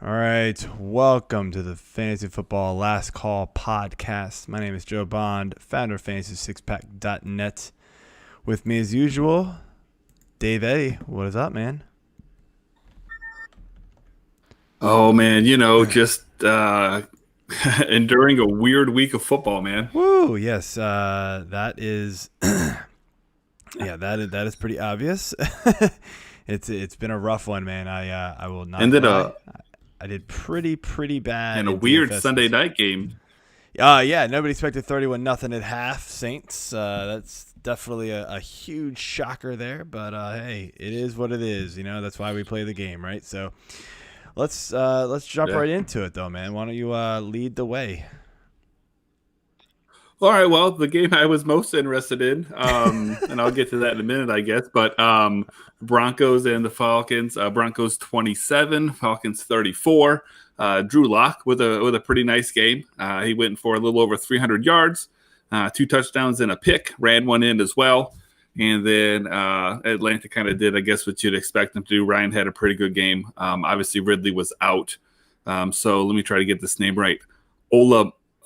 All right, welcome to the Fantasy Football Last Call podcast. My name is Joe Bond, founder of FantasySixPack.net. With me as usual, Dave Eddy. What is up, man? Oh, man, just enduring a weird week of football, man. Woo, yes, that is, that is pretty obvious. It's been a rough one, man. I will not lie. I did pretty bad. And a in weird DFS. Sunday night game. Yeah, nobody expected 31-0 at half. Saints. That's definitely a huge shocker there. But hey, it is what it is. That's why we play the game, right? So let's jump right into it, though, man. Why don't you lead the way? All right, well, the game I was most interested in, and I'll get to that in a minute, I guess, but Broncos and the Falcons. Broncos 27, Falcons 34. Drew Lock with a pretty nice game. He went for a little over 300 yards, 2 touchdowns and a pick, ran one in as well. And then Atlanta kind of did, I guess, what you'd expect them to do. Ryan had a pretty good game. Obviously, Ridley was out. So let me try to get this name right.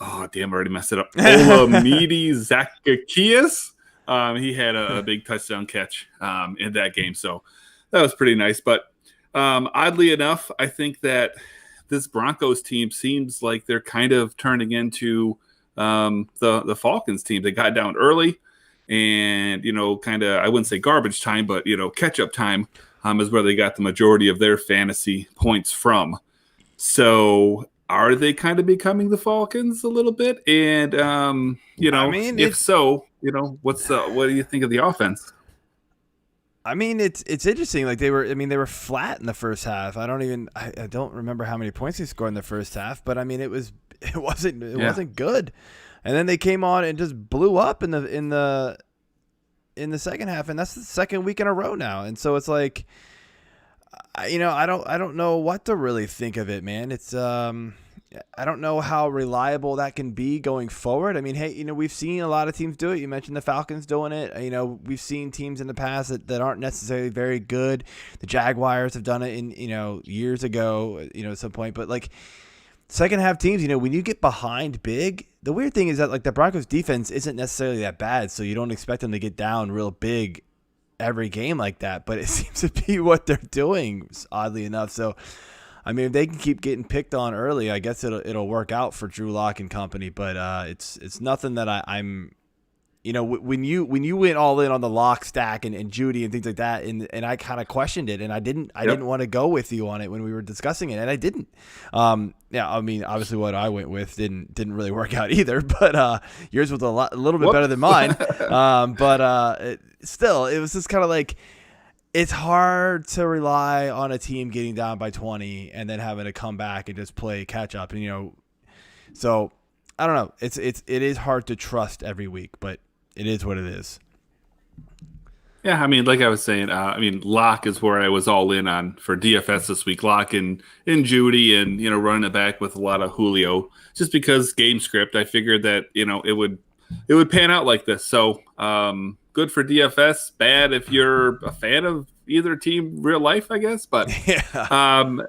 Oh, damn, I already messed it up. Olamide Zacchaeus. He had a big touchdown catch in that game. So that was pretty nice. But oddly enough, I think that this Broncos team seems like they're kind of turning into the Falcons team. They got down early and, kind of, I wouldn't say garbage time, but, catch-up time is where they got the majority of their fantasy points from. So are they kind of becoming the Falcons a little bit? And, if so, what do you think of the offense? I mean, it's interesting. Like they were flat in the first half. I don't remember how many points they scored in the first half, but I mean, it wasn't good. And then they came on and just blew up in the second half, and that's the second week in a row now. And so it's like, I don't know what to really think of it, man. It's I don't know how reliable that can be going forward. I mean, hey, we've seen a lot of teams do it. You mentioned the Falcons doing it. We've seen teams in the past that aren't necessarily very good. The Jaguars have done it in, years ago, at some point. But like second half teams, when you get behind big, the weird thing is that like the Broncos defense isn't necessarily that bad. So you don't expect them to get down real big every game like that. But it seems to be what they're doing, oddly enough. So, I mean, if they can keep getting picked on early, I guess it'll work out for Drew Lock and company. But it's nothing that I'm, when you went all in on the Lock stack and Judy and things like that, and I kind of questioned it, and I didn't want to go with you on it when we were discussing it, and I didn't. Yeah, I mean, obviously what I went with didn't really work out either, but yours was a little bit better than mine. Still, it was just kind of like, it's hard to rely on a team getting down by 20 and then having to come back and just play catch up. And, so I don't know. It is hard to trust every week, but it is what it is. Yeah, I mean, like I was saying, Lock is where I was all in on for DFS this week. Lock and Judy and, running it back with a lot of Julio. Just because game script, I figured that, it would pan out like this. So, good for DFS, bad if you're a fan of either team real life, I guess. But anywho,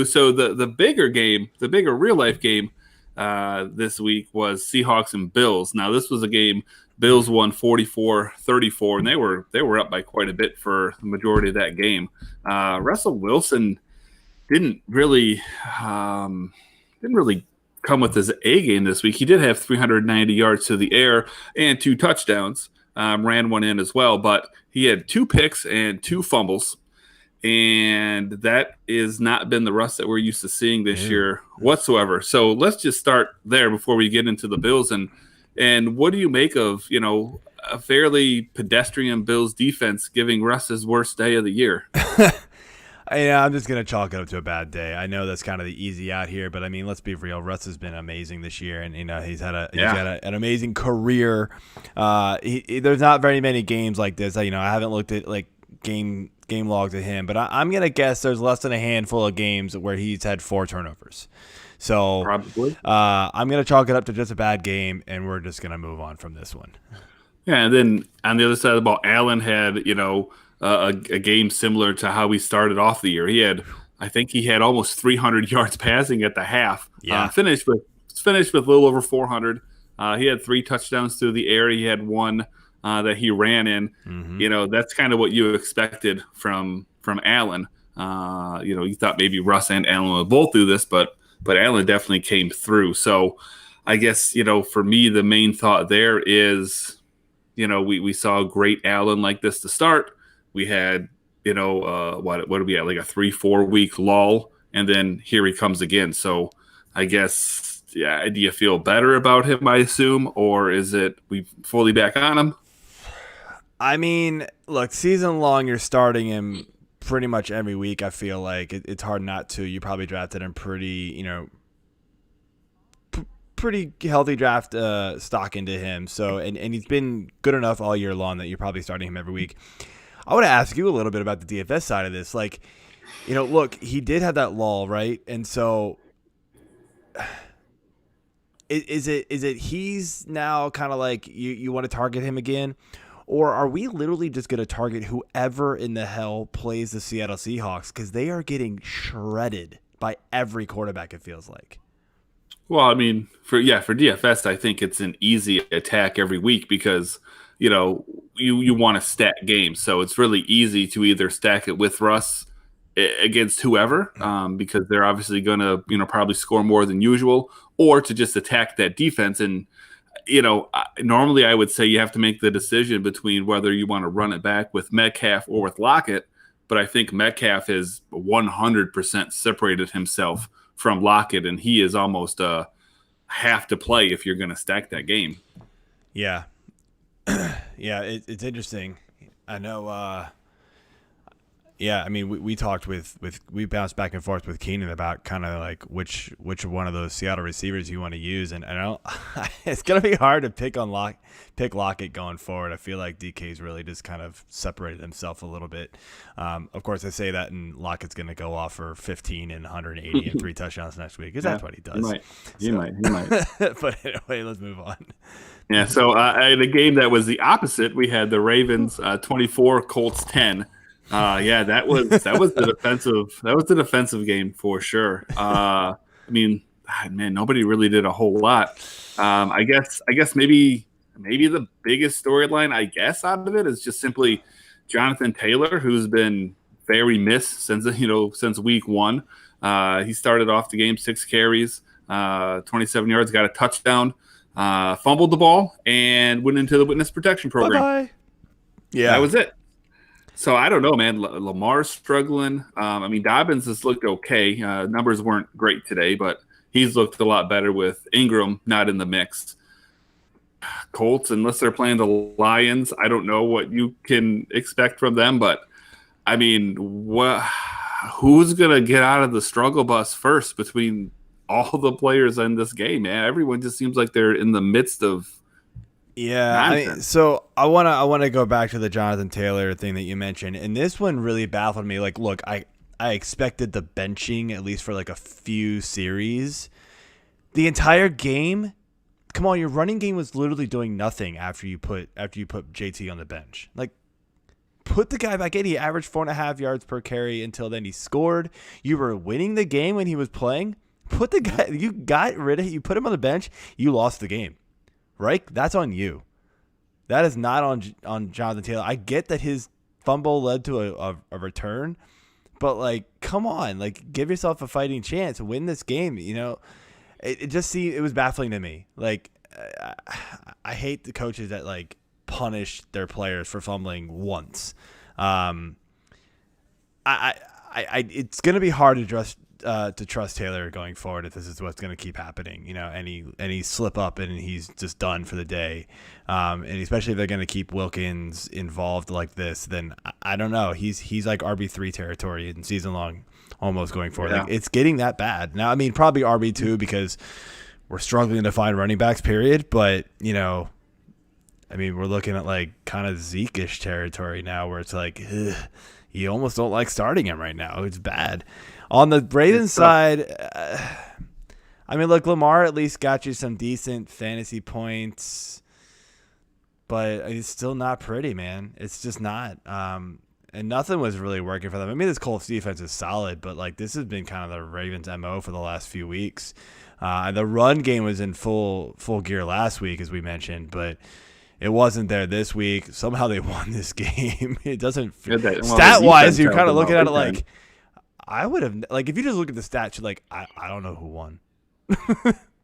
so the bigger game, the bigger real life game this week was Seahawks and Bills. Now, this was a game Bills won 44-34, and they were up by quite a bit for the majority of that game. Russell Wilson didn't really come with his A game this week. He did have 390 yards to the air and 2 touchdowns. Ran one in as well, but he had 2 picks and 2 fumbles, and that has not been the Russ that we're used to seeing this year whatsoever. So let's just start there before we get into the Bills. And what do you make of, a fairly pedestrian Bills defense giving Russ his worst day of the year? I'm just going to chalk it up to a bad day. I know that's kind of the easy out here, but I mean, let's be real. Russ has been amazing this year, and he's had an amazing career. There's not very many games like this. I haven't looked at like game logs of him, but I'm going to guess there's less than a handful of games where he's had 4 turnovers. So probably. I'm going to chalk it up to just a bad game, and we're just going to move on from this one. Yeah, and then on the other side of the ball, Allen had, a game similar to how we started off the year. He had I think he had almost 300 yards passing at the half. Yeah. Finished with a little over 400. He had 3 touchdowns through the air. He had 1 that he ran in. Mm-hmm. That's kind of what you expected from Allen. You thought maybe Russ and Allen would both do this, but Allen definitely came through. So I guess, for me, the main thought there is, we saw a great Allen like this to start. We had, what do we have, like a 3-4 week lull, and then here he comes again. So I guess, yeah, do you feel better about him, I assume, or is it we fully back on him? I mean, look, season long, you're starting him pretty much every week. I feel like it's hard not to. You probably drafted him pretty, pretty healthy draft stock into him. So, and he's been good enough all year long that you're probably starting him every week. I want to ask you a little bit about the DFS side of this. Like, look, he did have that lull, right? And so is it he's now kind of like you want to target him again? Or are we literally just going to target whoever in the hell plays the Seattle Seahawks? Because they are getting shredded by every quarterback, it feels like. Well, I mean, for DFS, I think it's an easy attack every week because, you want to stack games. So it's really easy to either stack it with Russ against whoever because they're obviously going to, probably score more than usual, or to just attack that defense. And, normally I would say you have to make the decision between whether you want to run it back with Metcalf or with Lockett. But I think Metcalf has 100% separated himself from Lockett, and he is almost have to play if you're going to stack that game. Yeah. Yeah, it's interesting. I know. Yeah, I mean, we talked we bounced back and forth with Keenan about kind of like which one of those Seattle receivers you want to use, and I don't. It's gonna be hard to pick Lockett going forward. I feel like DK's really just kind of separated himself a little bit. Of course, I say that, and Lockett's gonna go off for 15 and 180 and 3 touchdowns next week because that's what he does. He might. But anyway, let's move on. Yeah. So in a game that was the opposite, we had the Ravens 24, Colts 10. That was the defensive game for sure. I mean, man, nobody really did a whole lot. I guess maybe the biggest storyline out of it is just simply Jonathan Taylor, who's been very missed since week 1. He started off the game 6 carries, 27 yards, got a touchdown, fumbled the ball, and went into the witness protection program. Bye-bye. Yeah, that was it. So I don't know, man. Lamar's struggling. I mean, Dobbins has looked okay. Numbers weren't great today, but he's looked a lot better with Ingram not in the mix. Colts, unless they're playing the Lions, I don't know what you can expect from them. But, I mean, who's going to get out of the struggle bus first between all the players in this game, man? Everyone just seems like they're in the midst of so I wanna go back to the Jonathan Taylor thing that you mentioned, and this one really baffled me. Like, look, I expected the benching at least for like a few series. The entire game, come on, your running game was literally doing nothing after you put JT on the bench. Like, put the guy back in. He averaged 4.5 yards per carry until then. He scored. You were winning the game when he was playing. Put the guy. You got rid of. You put him on the bench. You lost the game. Right? That's on you. That is not on Jonathan Taylor. I get that his fumble led to a return, but like, come on, like, give yourself a fighting chance. Win this game. It just seemed, it was baffling to me. Like, I hate the coaches that like punish their players for fumbling once. It's gonna be hard to trust Taylor going forward if this is what's going to keep happening. Any slip up and he's just done for the day. And especially if they're going to keep Wilkins involved like this, then I don't know. He's like RB3 territory in season long almost going forward. Yeah. Like, it's getting that bad. Now, I mean, probably RB2 because we're struggling to find running backs, period. But, I mean, we're looking at like kind of Zeke-ish territory now where it's like, you almost don't like starting him right now. It's bad. On the Ravens side, I mean, look, Lamar at least got you some decent fantasy points, but it's still not pretty, man. It's just not. and nothing was really working for them. I mean, this Colts defense is solid, but like this has been kind of the Ravens' MO for the last few weeks. The run game was in full gear last week, as we mentioned, but it wasn't there this week. Somehow they won this game. It doesn't stat wise. You're kind of looking at it like I would have like if you just look at the stats, you're like I don't know who won.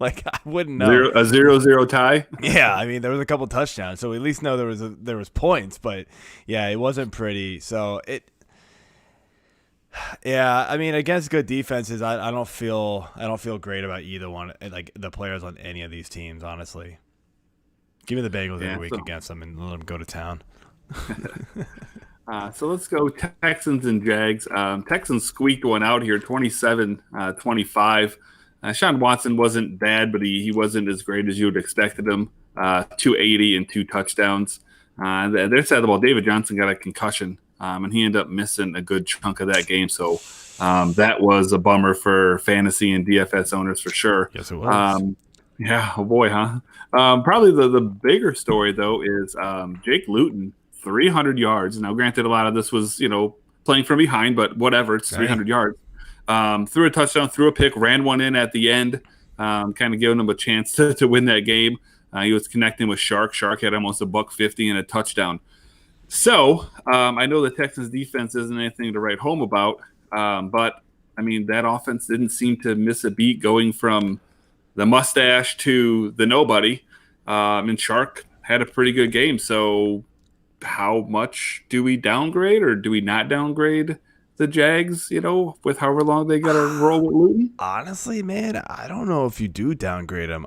Like I wouldn't know. A 0-0 tie. Yeah, I mean there was a couple touchdowns, so we at least know there was points. But yeah, it wasn't pretty. So it. Yeah, I mean against good defenses, I don't feel great about either one. Like the players on any of these teams, honestly. Give me the Bengals every week against them and let them go to town. So let's go Texans and Jags. Texans squeaked one out here, 27-25. Sean Watson wasn't bad, but he wasn't as great as you would have expected him. 280 and 2 touchdowns. They're sad about David Johnson got a concussion, and he ended up missing a good chunk of that game. So that was a bummer for fantasy and DFS owners for sure. Yes, it was. Yeah, oh boy, huh? Probably the bigger story, though, is Jake Luton, 300 yards. Now, granted, a lot of this was, playing from behind, but whatever, it's 300 yards. Threw a touchdown, threw a pick, ran one in at the end, kind of giving him a chance to win that game. He was connecting with Shark. Shark had almost $150 and a touchdown. So I know the Texans defense isn't anything to write home about, but, I mean, that offense didn't seem to miss a beat going from the mustache to the nobody. And Shark had a pretty good game. So how much do we downgrade or do we not downgrade the Jags, with however long they got to roll with Lewton? Honestly, man, I don't know if you do downgrade him.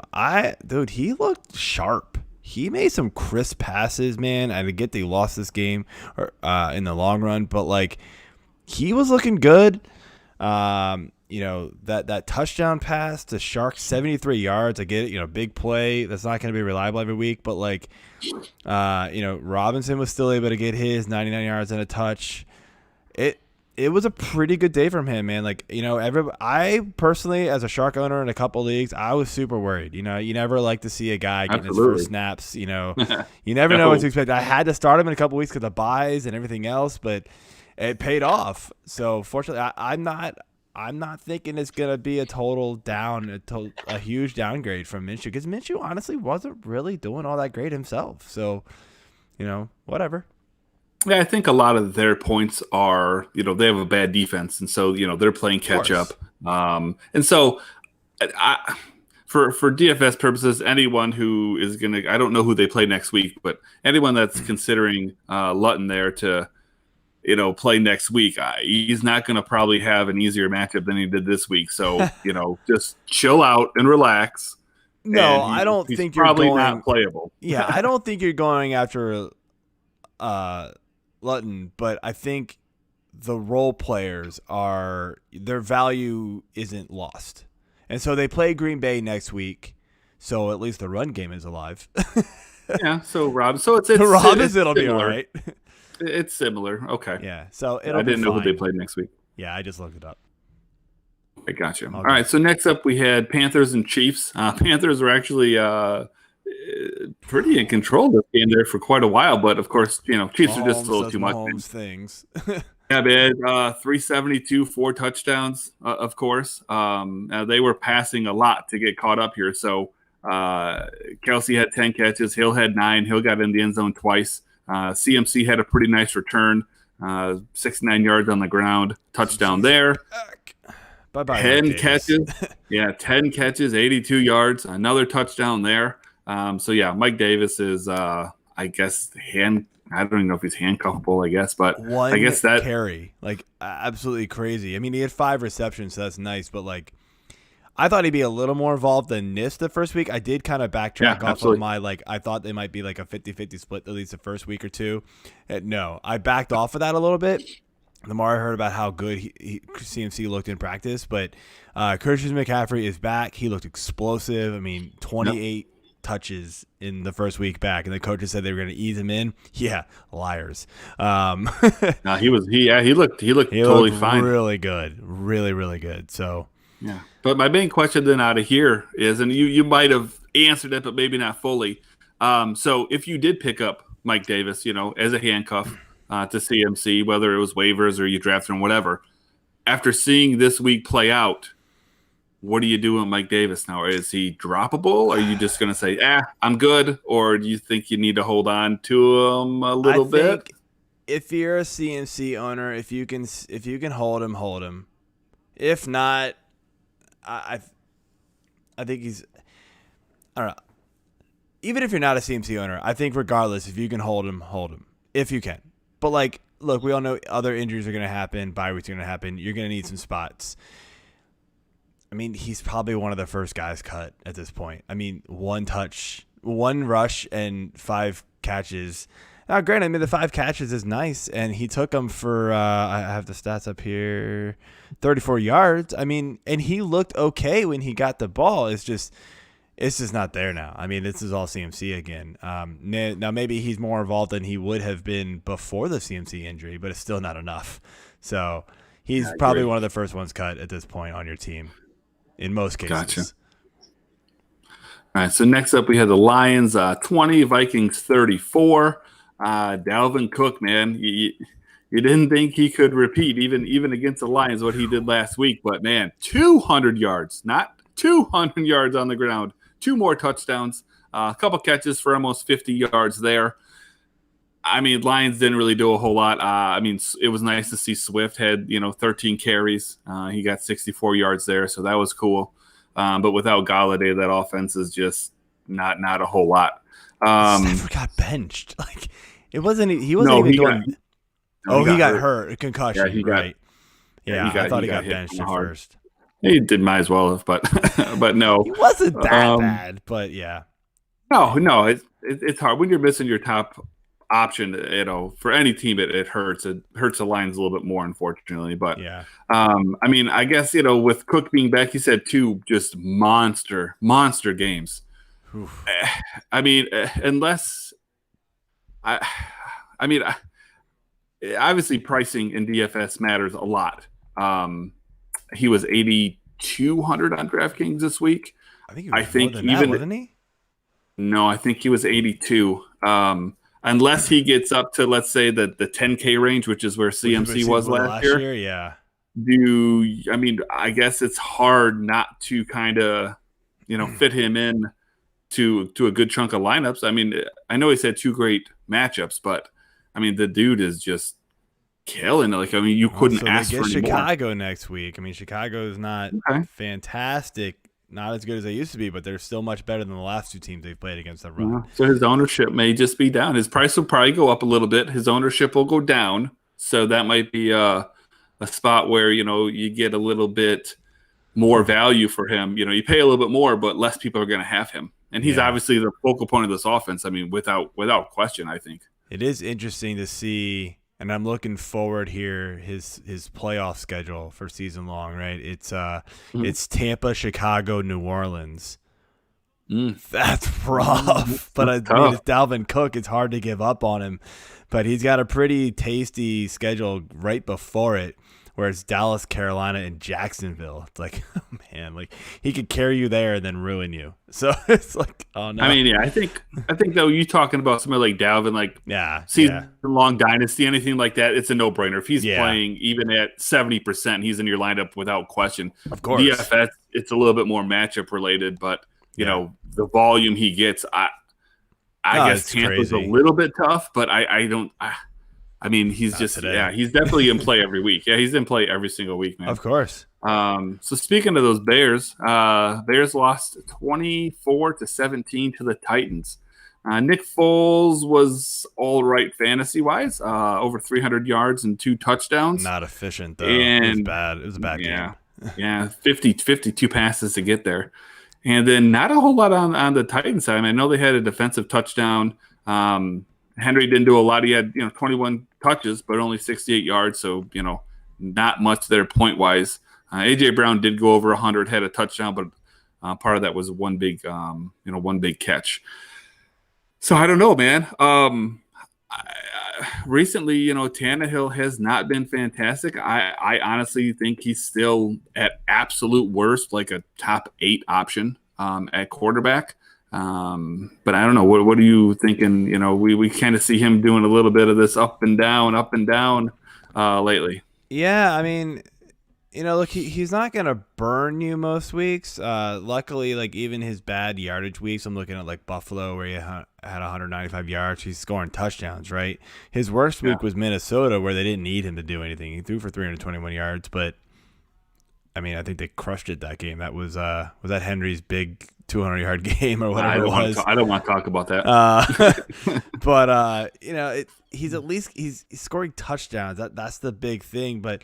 Dude, he looked sharp. He made some crisp passes, man. I get they lost this game in the long run, but like he was looking good. That touchdown pass to Shark, 73 yards. I get it, big play. That's not going to be reliable every week, but like, Robinson was still able to get his 99 yards and a touch. It was a pretty good day from him, man. Like, I personally, as a Shark owner in a couple leagues, I was super worried. You never like to see a guy getting his first snaps. You never know what to expect. I had to start him in a couple weeks because of buys and everything else, but it paid off. So fortunately, I'm not thinking it's gonna be a total down, a huge downgrade from Minshew, because Minshew honestly wasn't really doing all that great himself. So, whatever. Yeah, I think a lot of their points are, they have a bad defense, and so they're playing catch up. And so, for DFS purposes, anyone who is gonna, I don't know who they play next week, but anyone that's considering Lutton there to play next week, he's not going to probably have an easier matchup than he did this week. So, just chill out and relax. No, I don't think you're probably not playable. Yeah, I don't think you're going after Lutton, but I think the role players their value isn't lost. And so they play Green Bay next week. So at least the run game is alive. Yeah. So it's it'll be all right. It's similar. Okay. Yeah. So I didn't know who they played next week. Yeah, I just looked it up. I got you. All right. So next up, we had Panthers and Chiefs. Panthers were actually pretty in control of this game there for quite a while, but of course, Chiefs are just a little too much. Things. Yeah, man. 372, 4 touchdowns. Of course, they were passing a lot to get caught up here. So Kelsey had 10 catches. Hill had 9. Hill got in the end zone twice. CMC had a pretty nice return, 69 yards on the ground, touchdown there. Bye-bye. 10 catches. Yeah, 10 catches, 82 yards, another touchdown there. So, yeah, Mike Davis is, I guess, I don't even know if he's handcuffable, I guess, but I guess that carry, like, absolutely crazy. I mean, he had 5 receptions, so that's nice, but, like, I thought he'd be a little more involved than Nis the first week. I did kind of backtrack off of my, I thought they might be like a 50-50 split at least the first week or two. No, I backed off of that a little bit. The more I heard about how good CMC looked in practice, but Christian McCaffrey is back. He looked explosive. I mean, 28 touches in the first week back, and the coaches said they were going to ease him in. Yeah, liars. No, he looked totally fine. Really good, really, really good. So. Yeah, but my main question then out of here is, and you might have answered it, but maybe not fully. So if you did pick up Mike Davis, as a handcuff, to CMC, whether it was waivers or you drafted him, whatever. After seeing this week play out, what do you do with Mike Davis now? Is he droppable? Are you just going to say, I'm good? Or do you think you need to hold on to him a little bit? If you're a CMC owner, if you can hold him, hold him. If not, I think he's, I don't know. Even if you're not a CMC owner, I think regardless, if you can hold him, hold him. If you can. But, like, look, we all know other injuries are going to happen. Bye weeks are going to happen. You're going to need some spots. I mean, he's probably one of the first guys cut at this point. I mean, 1 touch, 1 rush, and 5 catches. Now, granted, I mean, the 5 catches is nice, and he took them for, I have the stats up here, 34 yards. I mean, and he looked okay when he got the ball. It's just not there now. I mean, this is all CMC again. Now, maybe he's more involved than he would have been before the CMC injury, but it's still not enough. So he's probably one of the first ones cut at this point on your team in most cases. Gotcha. All right, so next up we have the Lions 20, Vikings 34. Dalvin Cook, man, you didn't think he could repeat even against the Lions what he did last week, but man, 200 yards, not 200 yards on the ground, 2 more touchdowns, a couple catches for almost 50 yards there. I mean, Lions didn't really do a whole lot. I mean, it was nice to see Swift had 13 carries. He got 64 yards there, so that was cool. But without Galladay, that offense is just not a whole lot. Stafford got benched. Like it wasn't. He wasn't even doing. He got hurt. Concussion. Yeah, right. I thought he got benched at first. He might as well have, but no. He wasn't that bad, but yeah. No, it's hard when you're missing your top option. For any team, it hurts. It hurts the Lions a little bit more, unfortunately. But yeah. I mean, I guess with Cook being back, he said 2 just monster games. Oof. I mean, unless obviously pricing in DFS matters a lot. He was 8,200 on DraftKings this week. I think he was more than that, wasn't he? No, I think he was 82. Unless he gets up to, let's say, the 10K range, which is where CMC was last year. Yeah. I guess it's hard not to kind of, fit him in to a good chunk of lineups. I mean, I know he's had 2 great matchups, but I mean, the dude is just killing it. You couldn't ask for any Chicago more. Next week. I mean, Chicago is not fantastic. Not as good as they used to be, but they're still much better than the last 2 teams they've played against the run. So his ownership may just be down. His price will probably go up a little bit. His ownership will go down. So that might be a spot where, you get a little bit more value for him. You pay a little bit more, but less people are going to have him. And he's obviously the focal point of this offense. I mean, without question, I think. It is interesting to see, and I'm looking forward here, his playoff schedule for season long, right? It's Tampa, Chicago, New Orleans. That's rough. But it's Dalvin Cook. It's hard to give up on him. But he's got a pretty tasty schedule right before it, where it's Dallas, Carolina, and Jacksonville. It's like, oh man, like he could carry you there and then ruin you. So it's like, oh no. I mean, I think though, you talking about somebody like Dalvin, like season-long dynasty, anything like that, it's a no-brainer. If he's playing even at 70%, he's in your lineup without question. Of course. DFS, it's a little bit more matchup related, but the volume he gets, I guess Tampa's a little bit tough, but I mean, he's he's definitely in play every week. Yeah, he's in play every single week, man. Of course. So speaking of those Bears, Bears lost 24-17 to the Titans. Nick Foles was all right fantasy-wise, over 300 yards and 2 touchdowns. Not efficient, though. It was bad. It was a bad game. Yeah, 52 passes to get there. And then not a whole lot on the Titans side. I know they had a defensive touchdown. Henry didn't do a lot. He had 21 touches, but only 68 yards. So not much there point wise. AJ Brown did go over 100, had a touchdown, but part of that was one big catch. So I don't know, man. Recently, Tannehill has not been fantastic. I honestly think he's still at absolute worst, like a top 8 option at quarterback. But I don't know. What are you thinking? You know, we kind of see him doing a little bit of this up and down lately. Yeah, I mean, look, he's not gonna burn you most weeks. Luckily, like even his bad yardage weeks, I'm looking at like Buffalo where he had 195 yards. He's scoring touchdowns, right? His worst week was Minnesota where they didn't need him to do anything. He threw for 321 yards, but I mean, I think they crushed it that game. That was that Henry's big 200-yard game or whatever it was. I don't want to talk about that. But he's at least he's scoring touchdowns. That's the big thing, but.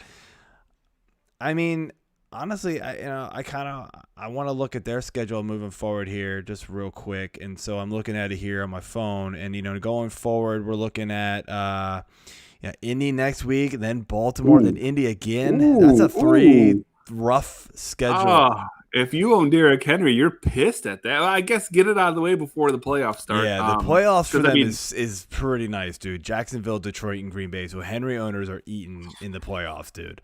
I mean, honestly, I want to look at their schedule moving forward here just real quick, and so I'm looking at it here on my phone, and going forward, we're looking at Indy next week, then Baltimore, then Indy again. That's a 3 rough schedule. If you own Derrick Henry, you're pissed at that. Well, I guess get it out of the way before the playoffs start. Yeah, the playoffs for them is pretty nice, dude. Jacksonville, Detroit, and Green Bay. So Henry owners are eating in the playoffs, dude.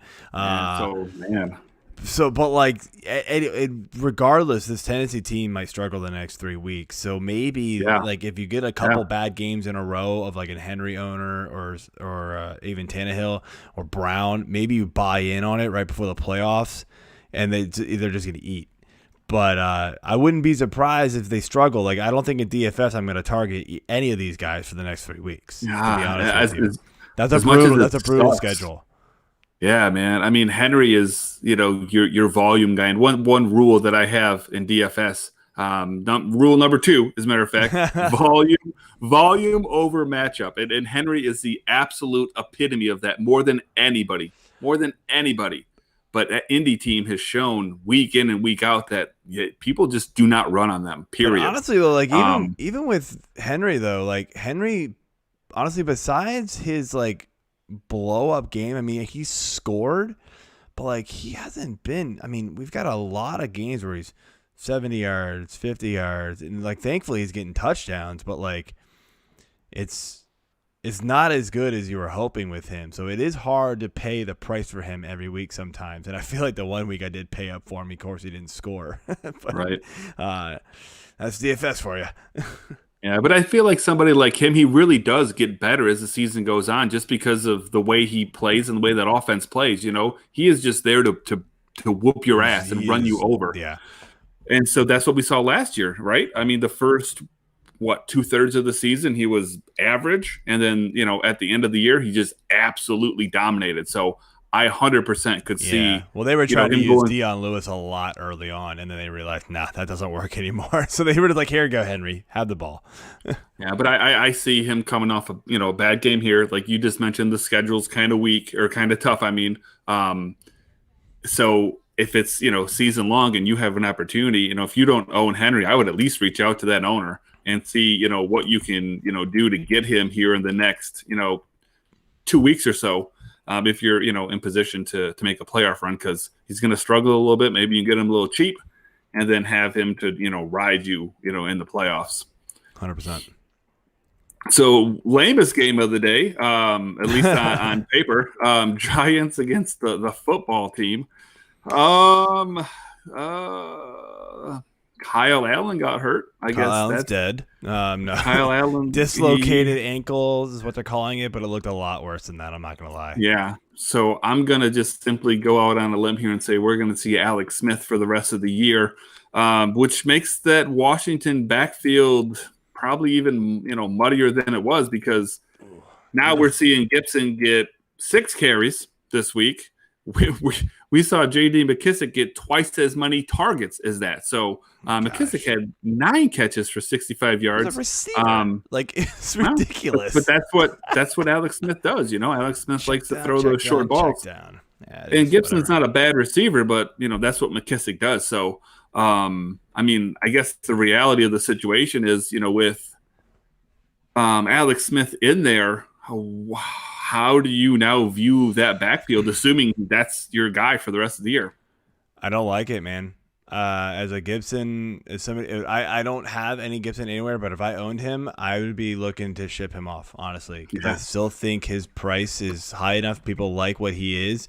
Regardless, this Tennessee team might struggle the next 3 weeks. So maybe like if you get a couple bad games in a row of like a Henry owner or even Tannehill or Brown, maybe you buy in on it right before the playoffs. And they're just going to eat. But I wouldn't be surprised if they struggle. Like, I don't think in DFS I'm going to target any of these guys for the next 3 weeks, to be honest with you. That's a brutal schedule. Yeah, man. I mean, Henry is, your volume guy. And one rule that I have in DFS, rule number 2, as a matter of fact, volume over matchup. And Henry is the absolute epitome of that more than anybody. But that Indy team has shown week in and week out that people just do not run on them, period. But honestly, though, like even with Henry, though, like Henry, honestly, besides his like blow-up game, I mean, he scored, but like he hasn't been – I mean, we've got a lot of games where he's 70 yards, 50 yards, and like thankfully he's getting touchdowns, but like it's not as good as you were hoping with him. So it is hard to pay the price for him every week sometimes. And I feel like the one week I did pay up for him, of course he didn't score. But, right. That's DFS for you. Yeah, but I feel like somebody like him, he really does get better as the season goes on just because of the way he plays and the way that offense plays. He is just there to whoop your ass and run you over. Yeah. And so that's what we saw last year, right? I mean, the first – 2/3 of the season he was average, and then at the end of the year he just absolutely dominated. So I 100% could see. Well, they were trying to use Dion Lewis a lot early on, and then they realized, nah, that doesn't work anymore. So they were like, here you go, Henry, have the ball. Yeah, but I see him coming off a bad game here. Like you just mentioned, the schedule's kind of weak or kind of tough. I mean, so if it's season long and you have an opportunity, if you don't own Henry, I would at least reach out to that owner and see, what you can, do to get him here in the next, 2 weeks or so. If you're, in position to make a playoff run, because he's going to struggle a little bit. Maybe you get him a little cheap and then have him to, ride you, in the playoffs. 100%. So lamest game of the day, at least on paper, Giants against the football team. Kyle Allen got hurt. Kyle Allen's dead. No. Kyle Allen dislocated ankles is what they're calling it, but it looked a lot worse than that. I'm not gonna lie. Yeah. So I'm gonna just simply go out on a limb here and say we're gonna see Alex Smith for the rest of the year, which makes that Washington backfield probably even muddier than it was, because now we're seeing Gibson get 6 carries this week. We saw J.D. McKissick get twice as many targets as that. So McKissick had 9 catches for 65 yards. It's ridiculous. But that's what Alex Smith does. Alex Smith likes to throw those short balls. Yeah, and Gibson's not a bad receiver, but that's what McKissick does. So I mean, I guess the reality of the situation is, with Alex Smith in there, how do you now view that backfield, assuming that's your guy for the rest of the year? I don't like it, man. as a Gibson, as somebody, I don't have any Gibson anywhere, but if I owned him, I would be looking to ship him off, honestly, because I still think his price is high enough. People like what he is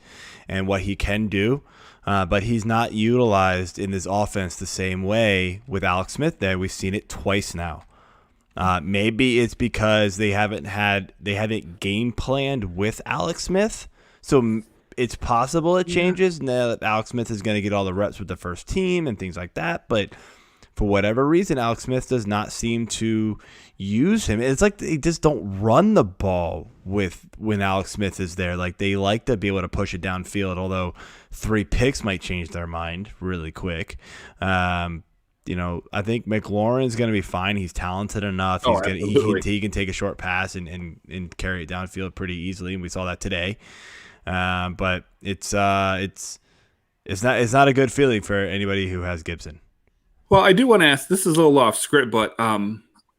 and what he can do, but he's not utilized in this offense the same way with Alex Smith there. We've seen it twice now. Maybe it's because they haven't game planned with Alex Smith, so it's possible it changes now that Alex Smith is going to get all the reps with the first team and things like that. But for whatever reason, Alex Smith does not seem to use him. It's like they just don't run the ball when Alex Smith is there. Like they like to be able to push it downfield, although 3 picks might change their mind really quick. I think McLaurin's going to be fine. He's talented enough. He can take a short pass and carry it downfield pretty easily, and we saw that today. But it's not a good feeling for anybody who has Gibson. Well, I do want to ask. This is a little off script, but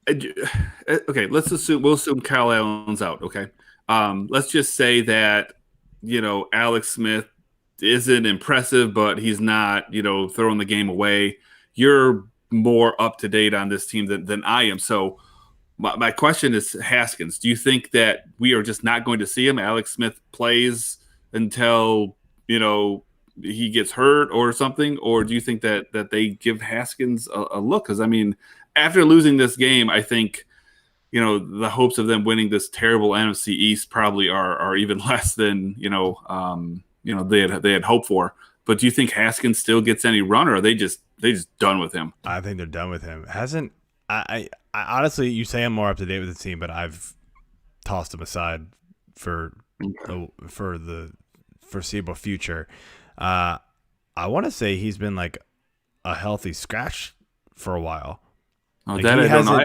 okay. We'll assume Kyle Allen's out. Okay. Let's just say that Alex Smith isn't impressive, but he's not throwing the game away. You're more up to date on this team than I am. So my question is Haskins. Do you think that we are just not going to see him? Alex Smith plays until he gets hurt or something, or do you think that they give Haskins a look? Because after losing this game, I think the hopes of them winning this terrible NFC East probably are even less than they had hoped for. But do you think Haskins still gets any run, or are they just done with him? I think they're done with him. I honestly, you say I'm more up to date with the team, but I've tossed him aside for the foreseeable future. I want to say he's been like a healthy scratch for a while. Oh, that I don't know.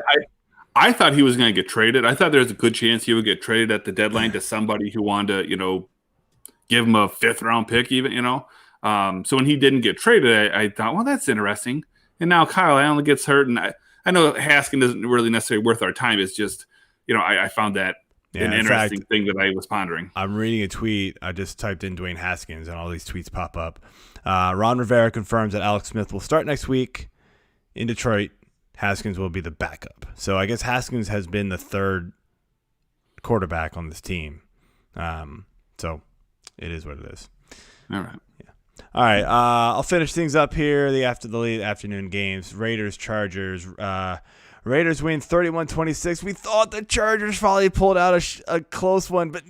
I thought he was going to get traded. I thought there was a good chance he would get traded at the deadline to somebody who wanted to, give him a 5th round pick, even. So when he didn't get traded, I thought, well, that's interesting. And now Kyle Allen gets hurt, and I know Haskins isn't really necessarily worth our time. It's just, I found that an interesting thing that I was pondering. I'm reading a tweet. I just typed in Dwayne Haskins, and all these tweets pop up. Ron Rivera confirms that Alex Smith will start next week in Detroit. Haskins will be the backup. So I guess Haskins has been the 3rd quarterback on this team. So it is what it is. All right. All right, I'll finish things up here. The late afternoon games, Raiders, Chargers. Raiders win 31-26. We thought the Chargers probably pulled out a close one, but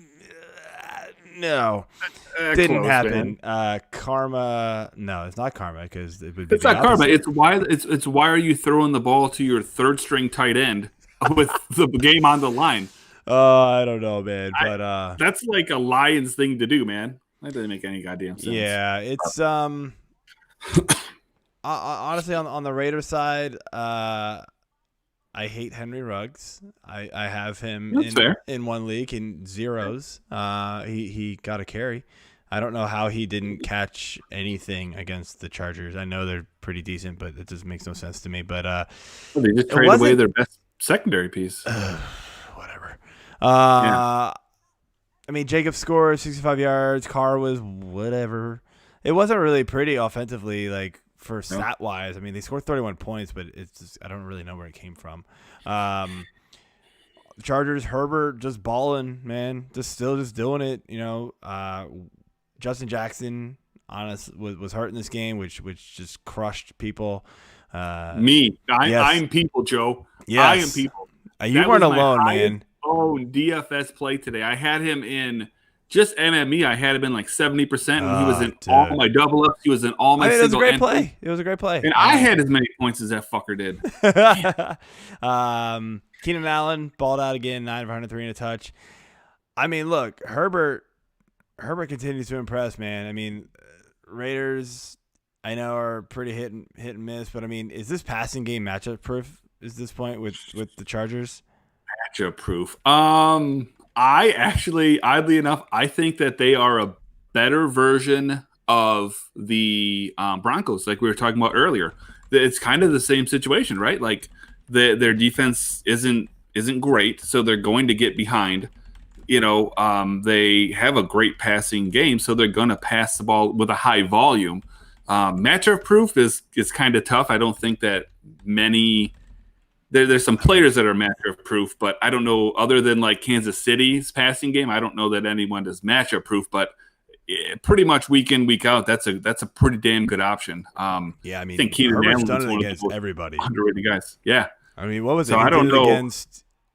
no, didn't happen. Karma, no, it's not karma because it's not karma. It's why are you throwing the ball to your 3rd string tight end with the game on the line? I don't know, man, but that's like a Lions thing to do, man. That doesn't make any goddamn sense. Yeah, it's honestly on the Raiders side, I hate Henry Ruggs. I have him in one league in zeros. He got a carry. I don't know how he didn't catch anything against the Chargers. I know they're pretty decent, but it just makes no sense to me. But they just traded away their best secondary piece. Whatever. Yeah. Jacob scored 65 yards. Carr was whatever. It wasn't really pretty offensively, like for stat wise. They scored 31 points, but it's just, I don't really know where it came from. Chargers, Herbert just balling, man, just doing it. Justin Jackson, was hurt in this game, which just crushed people. I'm people, Joe. Yes. I am people. You weren't alone, man. Oh, DFS play today. I had him in just MME. I had him in like 70%. He was in all my double ups. He was in all my single. It was a great play. It was a great play. And I had as many points as that fucker did. Keenan Allen balled out again, 9 for 103 and a touch. Look, Herbert continues to impress, man. Raiders, I know, are pretty hit and miss, but is this passing game matchup proof? Is this point with the Chargers? Matchup proof. I actually, oddly enough, I think that they are a better version of the Broncos, like we were talking about earlier. It's kind of the same situation, right? Like their defense isn't great, so they're going to get behind. They have a great passing game, so they're going to pass the ball with a high volume. Matchup proof is kind of tough. I don't think that many. There's some players that are matchup proof, but I don't know, other than like Kansas City's passing game, I don't know that anyone is matchup proof, but pretty much week in, week out, that's a pretty damn good option. I mean, I think Keenan Allen done it against everybody. Underrated guys. Yeah. I mean, what was it? So I don't know.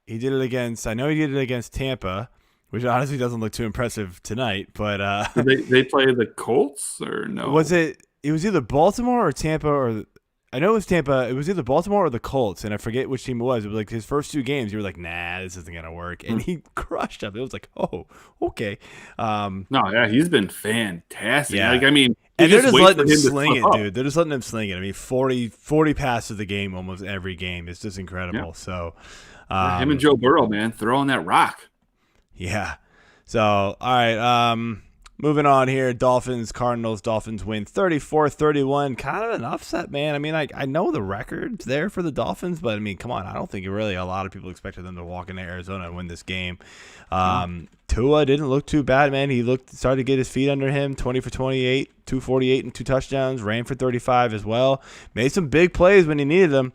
He did it against, I know he did it against Tampa, which honestly doesn't look too impressive tonight, but they play the Colts or no? It was either Baltimore or Tampa, or I know it was Tampa. It was either Baltimore or the Colts, and I forget which team it was. It was like his first 2 games. You were like, nah, this isn't gonna work, and he crushed them. It was like, oh, okay. No, yeah, he's been fantastic. Yeah. Like, I mean, and they're just letting him sling it, dude. They're just letting him sling it. I mean, 40 passes a game almost every game. It's just incredible. Yeah. So, him and Joe Burrow, man, throwing that rock. Yeah. So, all right. Moving on here, Dolphins, Cardinals. Dolphins win 34-31. Kind of an upset, man. I mean, I know the record's there for the Dolphins, but, I mean, come on. I don't think really a lot of people expected them to walk into Arizona and win this game. Tua didn't look too bad, man. He started to get his feet under him, 20 for 28, 248 and 2 touchdowns, ran for 35 as well. Made some big plays when he needed them.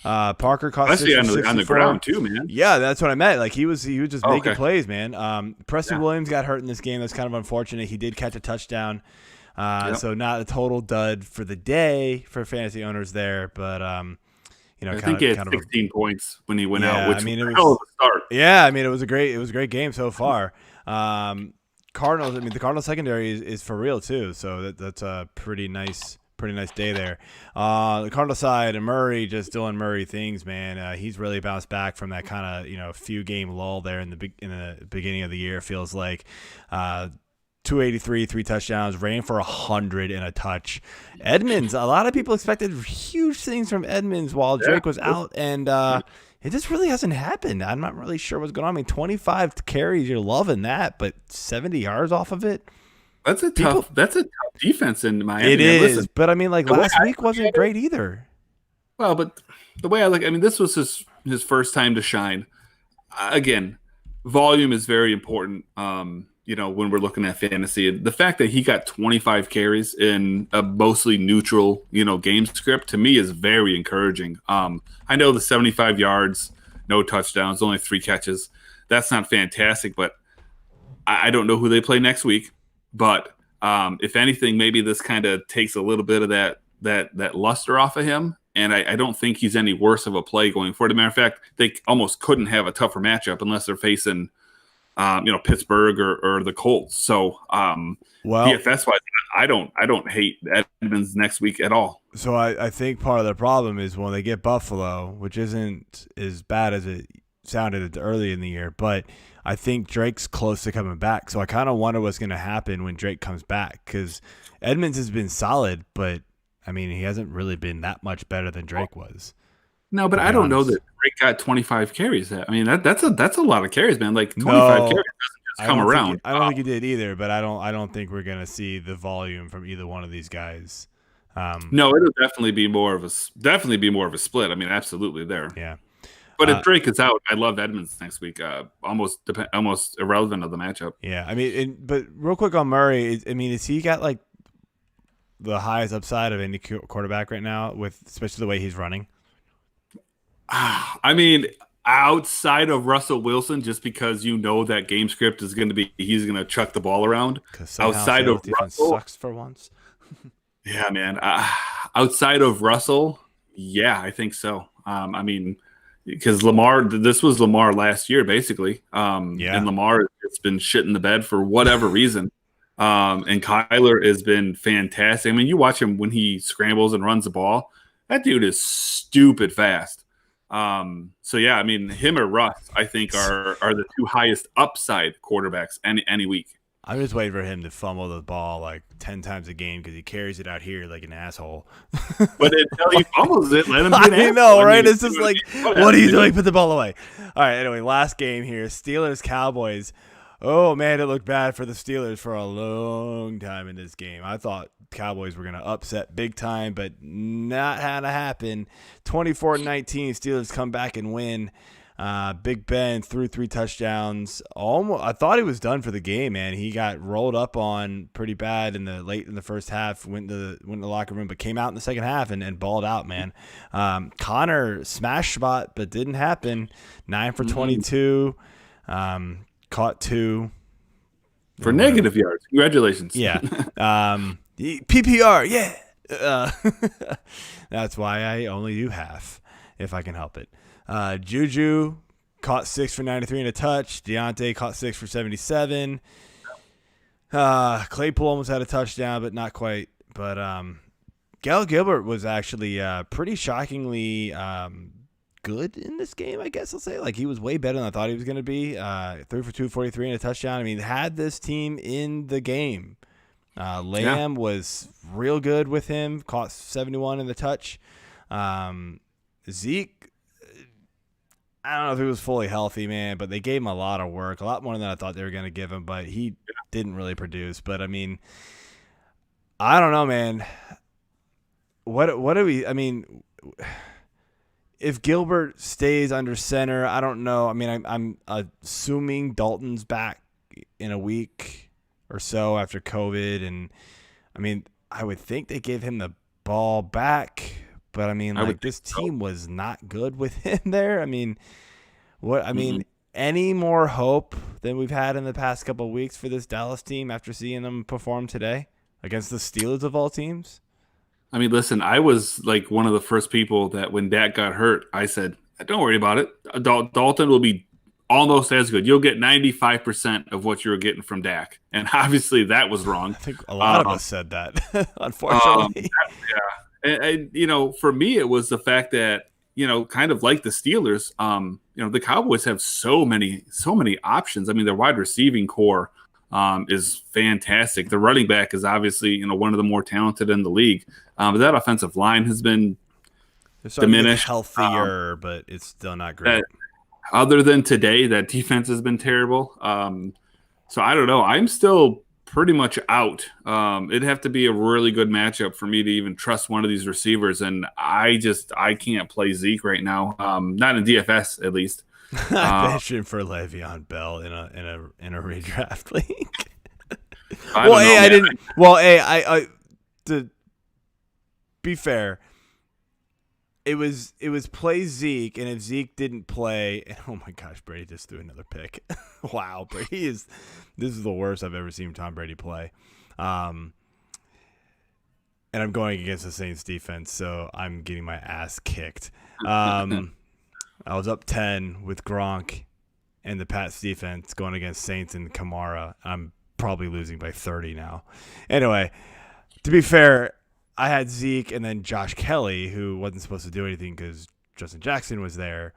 Parker caught especially on the ground too, man. Yeah, that's what I meant. Like he was just making plays, man. Preston Williams got hurt in this game. That's kind of unfortunate. He did catch a touchdown, so not a total dud for the day for fantasy owners there. But I think he had 16 points when he went out. Which was a hell of a start. Yeah, I mean it was a great game so far. Cardinals. I mean the Cardinals secondary is for real too. So that's a pretty nice day there. The Cardinal side, and Murray just doing Murray things, man. He's really bounced back from that kind of few game lull there in the beginning of the year. Feels like 283, 3 touchdowns, ran for 100 and a touch. Edmonds, a lot of people expected huge things from Edmonds while Drake was out, and it just really hasn't happened. I'm not really sure what's going on. I mean, 25 carries, you're loving that, but 70 yards off of it. That's a tough defense in Miami. It is, listen, but I mean, like last week wasn't great either. Well, but the way this was his first time to shine. Again, volume is very important. When we're looking at fantasy, the fact that he got 25 carries in a mostly neutral, game script to me is very encouraging. I know the 75 yards, no touchdowns, only 3 catches. That's not fantastic, but I don't know who they play next week. But if anything, maybe this kind of takes a little bit of that luster off of him. And I don't think he's any worse of a play going forward. As a matter of fact, they almost couldn't have a tougher matchup unless they're facing, Pittsburgh or the Colts. So, DFS-wise, I don't hate Edmonds next week at all. So I think part of the problem is when they get Buffalo, which isn't as bad as it sounded early in the year, but I think Drake's close to coming back. So I kind of wonder what's going to happen when Drake comes back, because Edmonds has been solid, but I mean, he hasn't really been that much better than Drake was. No, but I don't know that Drake got 25 carries. I mean, that's a lot of carries, man. Like 25 carries doesn't just come around. I don't think he did either, but I don't think we're going to see the volume from either one of these guys. No, it'll definitely be more of a split. I mean, absolutely there. Yeah. But if Drake is out, I love Edmonds next week. Almost irrelevant of the matchup. Yeah, I mean, but real quick on Murray, is he got like the highest upside of any quarterback right now, with especially the way he's running? I mean, outside of Russell Wilson, just because that game script is going to be he's going to chuck the ball around. Outside of Russell, sucks for once. Yeah, man. Outside of Russell, yeah, I think so. Because Lamar, this was Lamar last year, basically. And Lamar has been shit in the bed for whatever reason. And Kyler has been fantastic. I mean, you watch him when he scrambles and runs the ball. That dude is stupid fast. So yeah, I mean, him or Russ, I think are the 2 highest upside quarterbacks any week. I'm just waiting for him to fumble the ball like 10 times a game because he carries it out here like an asshole. But until he fumbles it, let him get I know, right? It's just like, what are you doing? Put the ball away. All right, anyway, last game here. Steelers-Cowboys. Oh, man, it looked bad for the Steelers for a long time in this game. I thought Cowboys were going to upset big time, but not how to happen. 24-19, Steelers come back and win. Big Ben threw 3 touchdowns. Almost, I thought he was done for the game, man. He got rolled up on pretty bad late in the first half. Went to the locker room, but came out in the second half and balled out, man. Connor smash spot, but didn't happen. 9 for 22. Caught 2 for negative yards. Congratulations. Yeah. PPR. Yeah. That's why I only do half if I can help it. Juju caught 6 for 93 and a touch. Deontay caught 6 for 77. Claypool almost had a touchdown, but not quite. But Gale Gilbert was actually pretty shockingly good in this game, I guess I'll say. Like, he was way better than I thought he was going to be. 3 for 243 and a touchdown. I mean, had this team in the game. Lamb was real good with him. Caught 71 in the touch. Zeke, I don't know if he was fully healthy, man, but they gave him a lot of work, a lot more than I thought they were going to give him, but he didn't really produce. But, I mean, I don't know, man. What do we – I mean, if Gilbert stays under center, I don't know. I mean, I'm assuming Dalton's back in a week or so after COVID. And, I mean, I would think they gave him the ball back. But, I mean, like, this team was not good with him there. I mean, any more hope than we've had in the past couple of weeks for this Dallas team after seeing them perform today against the Steelers of all teams? I mean, listen, I was like one of the first people that when Dak got hurt, I said, don't worry about it. Dalton will be almost as good. You'll get 95% of what you were getting from Dak. And obviously that was wrong. I think a lot of us said that, unfortunately. Yeah. And, you know, for me, it was the fact that, you know, kind of like the Steelers, you know, the Cowboys have so many options. I mean, their wide receiving core is fantastic. The running back is obviously, you know, one of the more talented in the league. But that offensive line has been diminished. Healthier, but it's still not great. Other than today, that defense has been terrible. So I don't know. I'm still pretty much out. It'd have to be a really good matchup for me to even trust one of these receivers, and I can't play Zeke right now. Not in DFS at least. I mentioned for Le'Veon Bell in a redraft league. I to be fair, it was play Zeke, and if Zeke didn't play, and oh my gosh, Brady just threw another pick. Wow, this is the worst I've ever seen Tom Brady play. And I'm going against the Saints defense, so I'm getting my ass kicked. I was up 10 with Gronk and the Pats defense going against Saints and Kamara. I'm probably losing by 30 now. Anyway, to be fair, I had Zeke and then Josh Kelly, who wasn't supposed to do anything because Justin Jackson was there,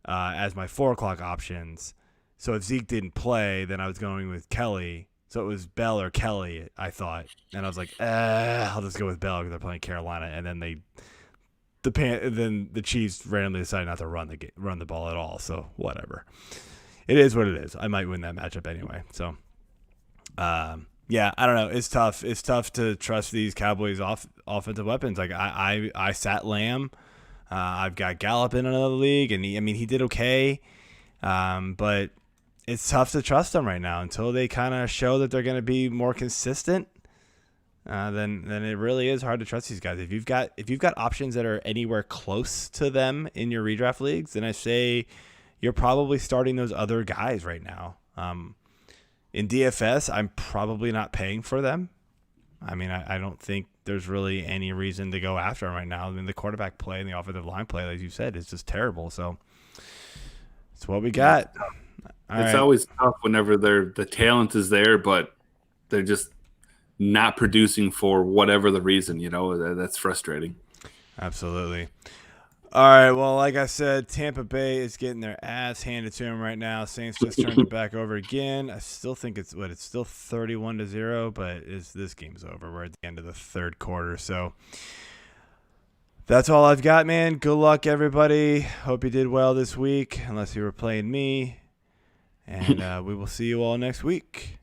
as my 4 o'clock options. So if Zeke didn't play, then I was going with Kelly. So it was Bell or Kelly, I thought. And I was like, I'll just go with Bell because they're playing Carolina. And then then the Chiefs randomly decided not to run the ball at all. So whatever. It is what it is. I might win that matchup anyway. So, yeah, I don't know. It's tough. It's tough to trust these Cowboys offensive weapons. Like I sat Lamb. I've got Gallup in another league, and he did okay. But it's tough to trust them right now until they kind of show that they're going to be more consistent. Then it really is hard to trust these guys. If you've got options that are anywhere close to them in your redraft leagues, then I say you're probably starting those other guys right now. In DFS, I'm probably not paying for them. I mean, I don't think there's really any reason to go after them right now. I mean, the quarterback play and the offensive line play, like you said, is just terrible. So it's what we got. It's always tough whenever the talent is there, but they're just not producing for whatever the reason. You know, that's frustrating. Absolutely. All right, well, like I said, Tampa Bay is getting their ass handed to them right now. Saints just turned it back over again. I still think it's still 31-0, but this game's over. We're at the end of the third quarter, so that's all I've got, man. Good luck, everybody. Hope you did well this week, unless you were playing me, and we will see you all next week.